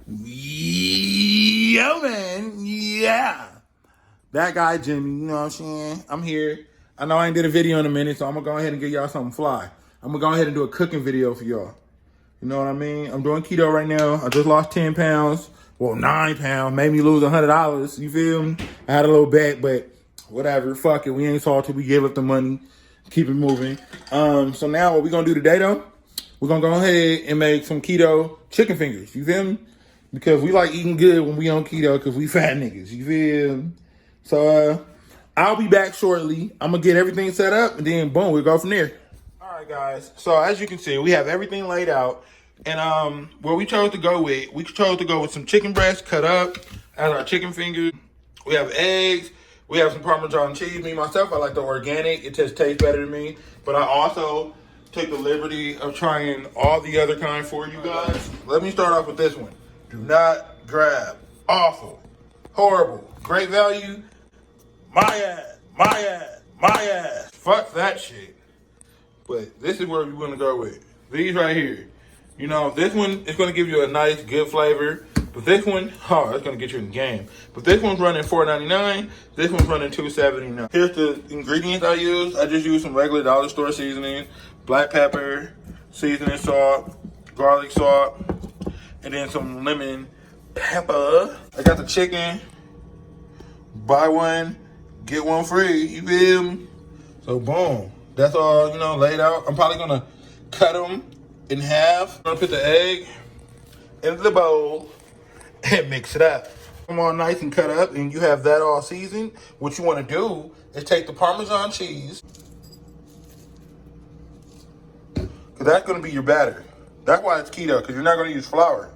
Yo, man. Yeah. That guy, Jimmy, you know what I'm saying? I'm here. I know I ain't did a video in a minute, so I'm going to go ahead and give y'all something fly. I'm going to go ahead and do a cooking video for y'all. You know what I mean? I'm doing keto right now. I just lost 10 pounds. Well, 9 pounds. Made me lose $100. You feel me? I had a little bet, but whatever. Fuck it. We ain't salty. We gave up the money. Keep it moving. So now what we going to do today, though? We're going to go ahead and make some keto chicken fingers. You feel me? Because we like eating good when we on keto because we fat niggas. You feel me? So I'll be back shortly. I'm going to get everything set up, and then boom, we'll go from there. All right, guys. So as you can see, we have everything laid out. And what we chose to go with some chicken breast cut up as our chicken fingers. We have eggs. We have some Parmesan cheese. Me, myself, I like the organic. It just tastes better to me. But I also took the liberty of trying all the other kind for you guys. Let me start off with this one. Do not grab. Awful. Horrible. Great value. My ass. Fuck that shit. But this is where we're going to go with. These right here. You know, this one is going to give you a nice, good flavor. But this one, oh, it's going to get you in the game. But this one's running $4.99. This one's running $2.79. Here's the ingredients I use. I just use some regular dollar store seasoning, black pepper, seasoning salt, garlic salt, and then some lemon pepper. I got the chicken. Buy one, get one free. You feel me? So boom. That's all, you know, laid out. I'm probably going to cut them in half. I'm going to put the egg into the bowl and mix it up. Come on nice and cut up, and you have that all seasoned. What you want to do is take the Parmesan cheese, because that's going to be your batter. That's why it's keto, because you're not going to use flour.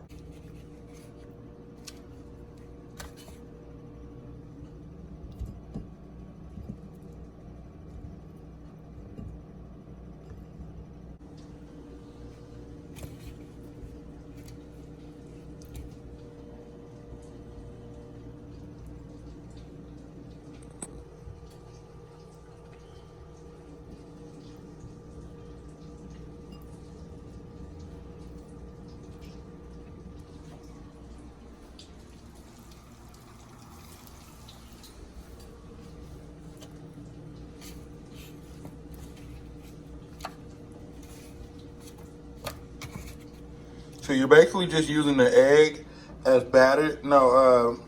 So you're basically just using the egg as batter. No,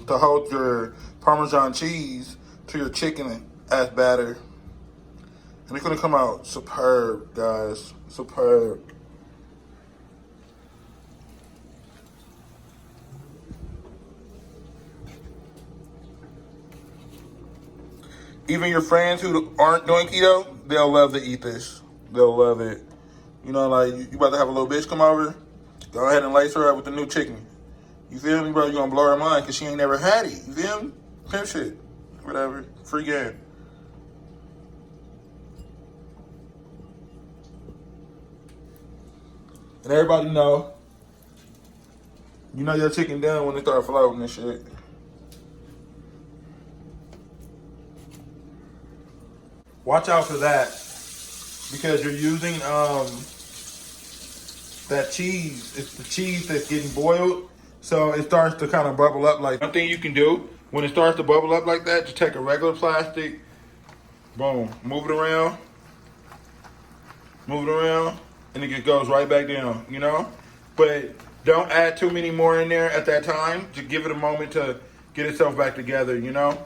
to hold your Parmesan cheese to your chicken as batter. And it's gonna come out superb, guys. Superb. Even your friends who aren't doing keto, they'll love to eat this. They'll love it. You know, like you about to have a little bitch come over, go ahead and lace her up with the new chicken. You feel me, bro? You're gonna blow her mind because she ain't never had it. You feel me? Pimp shit. Whatever. Free game. And everybody know, you know your chicken done when it start floating and shit. Watch out for that, because you're using that cheese. It's the cheese that's getting boiled, so it starts to kind of bubble up. Like, one thing you can do when it starts to bubble up like that, just take a regular plastic, boom, move it around, and it just goes right back down, you know? But don't add too many more in there at that time. Just give it a moment to get itself back together, you know?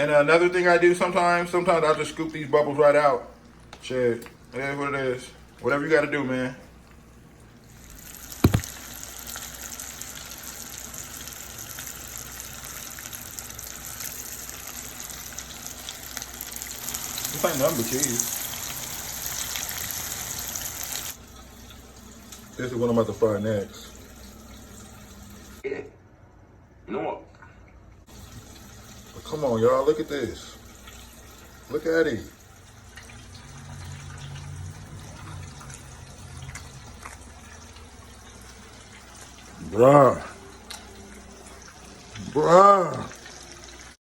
And another thing I do sometimes I just scoop these bubbles right out. Shit, it is what it is. Whatever you gotta do, man. This ain't nothing but cheese. This is what I'm about to fry next. Yeah. You know what? But come on, y'all, look at this. Look at it. Bruh.